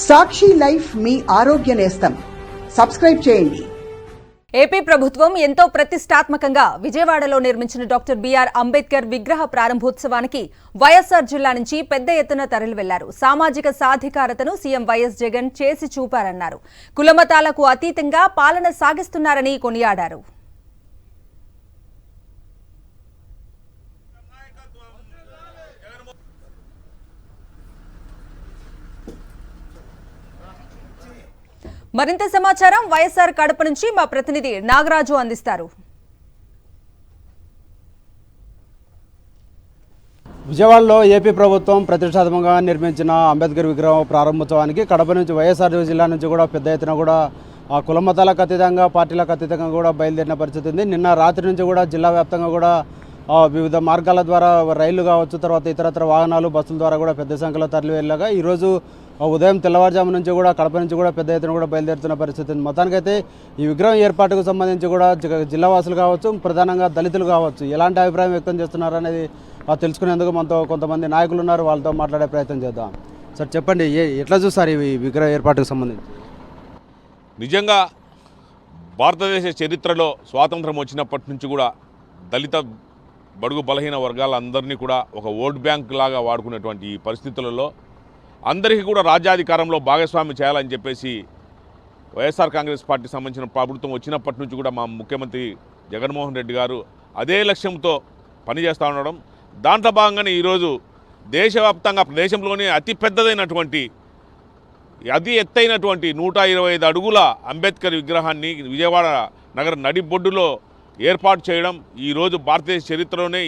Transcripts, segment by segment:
సాక్షి life మీ ఆరోగ్య నేస్తం. Subscribe చేయండి. ఏపీ ప్రభుత్వం ఎంతో ప్రతిష్టాత్మకంగా విజయవాడలో నిర్మించిన డాక్టర్ బిఆర్ అంబేద్కర్ విగ్రహ ప్రారంభోత్సవానికి వైఎస్ఆర్ జిల్లా నుంచి పెద్ద ఎత్తున తరలి వెళ్లారు. సామాజిక సాధికారతను సీఎం వైఎస్ జగన్ చేసి చూపారన్నారు. కులమతాలకు అతీతంగా పాలన సాగిస్తున్నారని కొనియాడారు. మరింత సమాచారం వైఎస్ఆర్ కడప నుంచి మా ప్రతినిధి నాగరాజు అందిస్తారు. విజయవాడలో ఏపీ ప్రభుత్వం ప్రతిష్టాత్మకంగా నిర్మించిన అంబేద్కర్ విగ్రహం ప్రారంభోత్సవానికి కడప నుంచి వైఎస్ఆర్ జిల్లా నుంచి కూడా పెద్ద ఎత్తున కూడా కుల మతాలకు అతీతంగా పార్టీలకు అతీతంగా కూడా బయలుదేరిన పరిస్థితి ఉంది. నిన్న రాత్రి నుంచి కూడా జిల్లా వ్యాప్తంగా కూడా వివిధ మార్గాల ద్వారా రైళ్లు కావచ్చు, తర్వాత ఇతరత్ర వాహనాలు బస్సుల ద్వారా కూడా పెద్ద సంఖ్యలో తరలి వెళ్ళగా ఈరోజు ఉదయం తెల్లవారుజాము నుంచి కూడా కడప నుంచి కూడా పెద్ద ఎత్తున కూడా బయలుదేరుతున్న పరిస్థితి ఉంది. మొత్తానికైతే ఈ విగ్రహం ఏర్పాటుకు సంబంధించి కూడా జిల్లావాసులు కావచ్చు, ప్రధానంగా దళితులు కావచ్చు, ఎలాంటి అభిప్రాయం వ్యక్తం చేస్తున్నారు అనేది తెలుసుకునేందుకు మనతో కొంతమంది నాయకులు ఉన్నారు. వాళ్ళతో మాట్లాడే ప్రయత్నం చేద్దాం. సార్ చెప్పండి, ఎట్లా చూస్తారు ఈ విగ్రహ ఏర్పాటుకు సంబంధించి? నిజంగా భారతదేశ చరిత్రలో స్వాతంత్రం వచ్చినప్పటి నుంచి కూడా దళిత బడుగు బలహీన వర్గాలందరినీ కూడా ఒక ఓట్ బ్యాంక్ లాగా వాడుకునేటువంటి ఈ పరిస్థితులలో అందరికీ కూడా రాజ్యాధికారంలో భాగస్వామి చేయాలని చెప్పేసి వైఎస్ఆర్ కాంగ్రెస్ పార్టీ సంబంధించిన ప్రభుత్వం వచ్చినప్పటి నుంచి కూడా మా ముఖ్యమంత్రి జగన్మోహన్ రెడ్డి గారు అదే లక్ష్యంతో పనిచేస్తూ ఉండడం, దాంట్లో భాగంగానే ఈరోజు దేశవ్యాప్తంగా దేశంలోనే అతి పెద్దదైనటువంటి అతి ఎత్తైనటువంటి 125 అడుగుల అంబేద్కర్ విగ్రహాన్ని విజయవాడ నగర నడిబొడ్డులో ఏర్పాటు చేయడం ఈరోజు భారతదేశ చరిత్రలోనే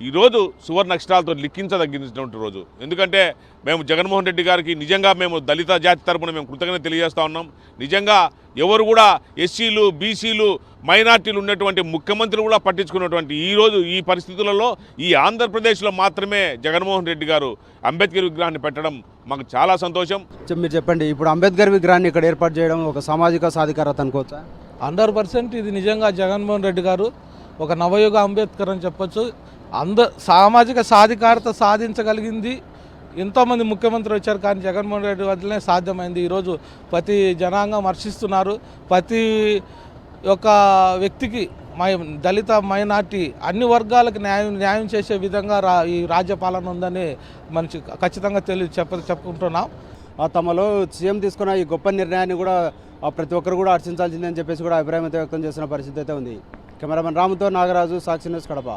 ఈరోజు సువర్ణ అక్షరాలతో లిఖించదగినటువంటి రోజు. ఎందుకంటే మేము జగన్మోహన్ రెడ్డి గారికి నిజంగా మేము దళిత జాతి తరపున మేము కృతజ్ఞత తెలియజేస్తూ ఉన్నాం. నిజంగా ఎవరు కూడా ఎస్సీలు, బీసీలు, మైనార్టీలు ఉన్నటువంటి ముఖ్యమంత్రి కూడా పట్టించుకున్నటువంటి ఈరోజు ఈ పరిస్థితులలో ఈ ఆంధ్రప్రదేశ్లో మాత్రమే జగన్మోహన్ రెడ్డి గారు అంబేద్కర్ విగ్రహాన్ని పెట్టడం మాకు చాలా సంతోషం. మీరు చెప్పండి, ఇప్పుడు అంబేద్కర్ విగ్రహాన్ని ఇక్కడ ఏర్పాటు చేయడం ఒక సామాజిక సాధికారత అనుకోవచ్చా? 100% ఇది నిజంగా జగన్మోహన్ రెడ్డి గారు ఒక నవయుగ అంబేద్కర్ అని చెప్పొచ్చు. సామాజిక సాధికారత సాధించగలిగింది ఎంతోమంది ముఖ్యమంత్రులు వచ్చారు, కానీ జగన్మోహన్ రెడ్డి వల్లనే సాధ్యమైంది. ఈరోజు ప్రతి జనాంగం హర్షిస్తున్నారు. ప్రతి ఒక్క వ్యక్తికి దళిత, మైనార్టీ అన్ని వర్గాలకు న్యాయం చేసే విధంగా ఈ రాజ్యపాలన ఉందని మనకి ఖచ్చితంగా చెప్పుకుంటున్నాం. తమలో సీఎం తీసుకున్న ఈ గొప్ప నిర్ణయాన్ని కూడా ప్రతి ఒక్కరు కూడా హర్షించాల్సిందని చెప్పేసి కూడా అభిప్రాయం అయితే వ్యక్తం చేస్తున్న పరిస్థితి అయితే ఉంది. కెమెరామెన్ రాముతో నాగరాజు, సాక్షి న్యూస్, కడప.